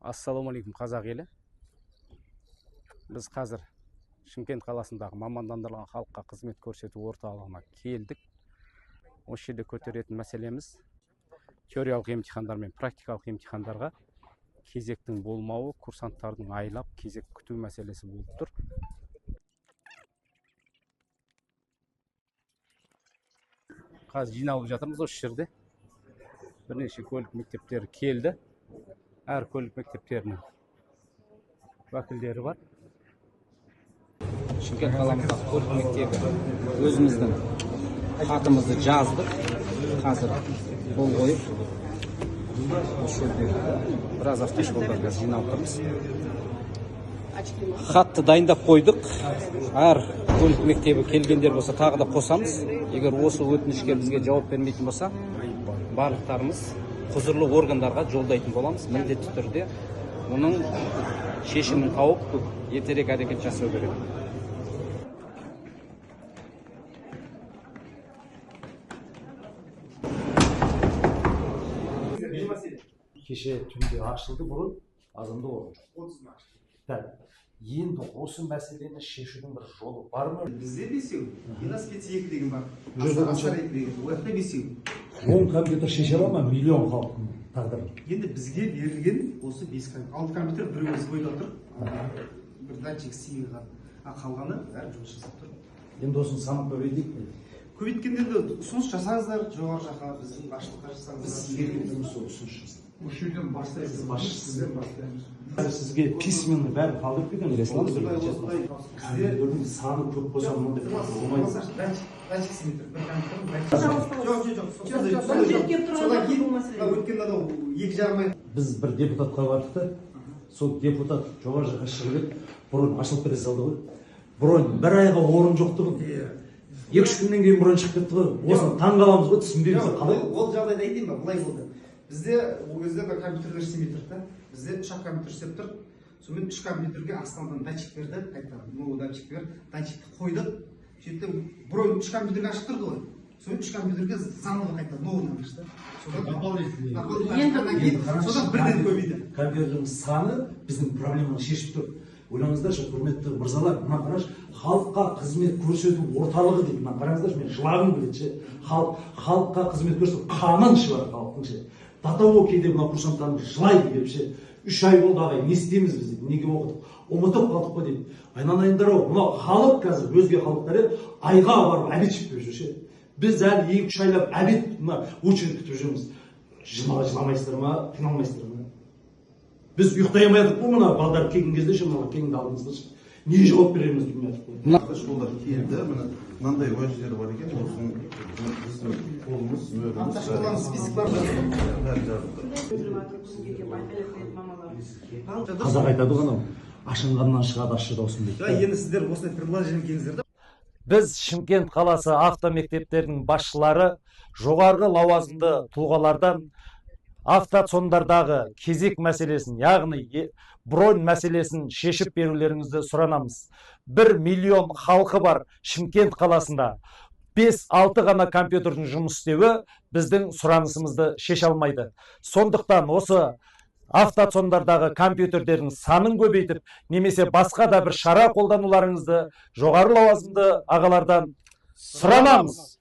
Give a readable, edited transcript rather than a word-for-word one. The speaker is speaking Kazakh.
Ассалаумалейкум қазақ елі. Біз қазір Шымкент қаласындағы мамандандырылған халыққа қызмет көрсету орталығына келдік. Осы жерде көтеретін мәселеміз теориялық емтихандар мен практикалық емтихандарға кезектің болмауы, курсанттардың айлап кезек күту мәселесі болып тұр. Қазір жиналып жатырмыз осы жерде. Бірнеше көлік мектептері келді. Әр көлік мектептерінің уәкілдері бар. Шымкент қаламыздағы көлік мектебі өзіміздің хатымызды жаздық. Қазір қол қойып, осы жерде біраз автошколдарға жиналып тұрмыз. Хатты дайындап қойдық. Әр көлік мектебі келгендер болса тағы да қосамыз. Егер осы өтінішке бізге жауап бермейтін болса, барлықтарымыз құзырлы органдарға жолдайтын боламыз. Міндетті түрде оның шешімін тауып, ертерек әрекет жасау керек. Кеше түнде ашылды, бұрын азымды орын. Енді осы мәселені шешудің бір жолы бар ма? Бізде бесеу, Енас-Петиек деген бар. Асар-Ек деген, ояқта бесеу. 10 компьютер шеше ала ма миллион халықтың тағдырын? Енді бізге берілген осы 5 компьютер. 6 компьютер біреуіміз бойда тұр. Бір датчик сыйған. Қалғаны әр жұмыс жасап тұр. Енді осыны санап көбейтейік пе? Көбейткенде де ұсыныс жасаңыздар, жоғары жаққа біздің басшылыққа жасаңыздар. Біз сізге береміз ұсыныс жасаңыз. Осы жерден бастаймыз. Сізден бастаймыз. Сізге письменный бәрін қалдырып кеткен компьютердің саны көп болса мындай болмайды. Датчик сыймай тұр. Біз бір депутатқа бардық та, сол депутат жоғары жаққа шығып еді, бұрын ашылып бере салды ғой. Бұрын бір айға орын жоқтығы. 2-3 күннен кейін бұрын шығып кетті ғой. Осыны таң қаламыз ғой, түсінбейміз қалай. Ол жағдайда айтайын ба, былай болды. Бізде ол кезде компьютерлер істемей тұрды да. Бізде 3 компьютер істеп тұр. Сонымен 3 компьютерге астанадан датчик берді, қайтадан новый датчик берді, датчикті қойдық. Сөйтіп бұрын 3 компьютерге ашып тұрды ғой. Сонымен 3 компьютерге заново қайтадан новыйдан ашты. Содан бірден көбейді. Компьютердің саны біздің проблеманы шешіп тұр. Ойлаңыздаршы, құрметті мырзалар, мына қараш, халыққа қызмет көрсету орталығы дейді. Мына қараңыздаршы, мен жылағым келеді. Халыққа қызмет көрсету қанын іші бар халықтың. Датао кейде мына курсанттарымыз жылайды келіп ше. 3 ай болды ағай, не істейміз біз дейді, неге оқыдық, ұмытып қалдық қой дейді. Айналайындар-ау, мына халық қазір өзге халықтар айға барып әбет шекпеп жүр ше. Біз әлі 2-3 айлап әбет мына очередь күтіп жүрміз. Жыламайсыздар ма, қиналмайсыздар ма? Біз ұйықтай алмайдық қой мына балдар келген кезде ше, мына келгенде алдымызда. Не жауап береміз білмедік қой. Автошколдар келді, мынандай уәждері бар екен, біздің қолымыз, мөріміз. Автошколаның список бар. Қазақ айтады ғана, ашынғаннан шығады ащы даусым дейді. Енді сіздер осындай предложение келіңіздер да. Біз Шымкент қаласы автомектептерінің басшылары жоғарғы лауазымды тұлғалардан автоцондардағы кезек мәселесін, яғни бронь мәселесін шешіп берулеріңізді сұранамыз. 1 миллион халқы бар Шымкент қаласында 5-6 ғана компьютердің жұмыс істеуі біздің сұранысымызды шеше алмайды. Сондықтан осы автоцондардағы компьютердердің санын көбейтіп, немесе басқа да бір шара қолдануларыңызды жоғары лауазымды ағалардан сұранамыз.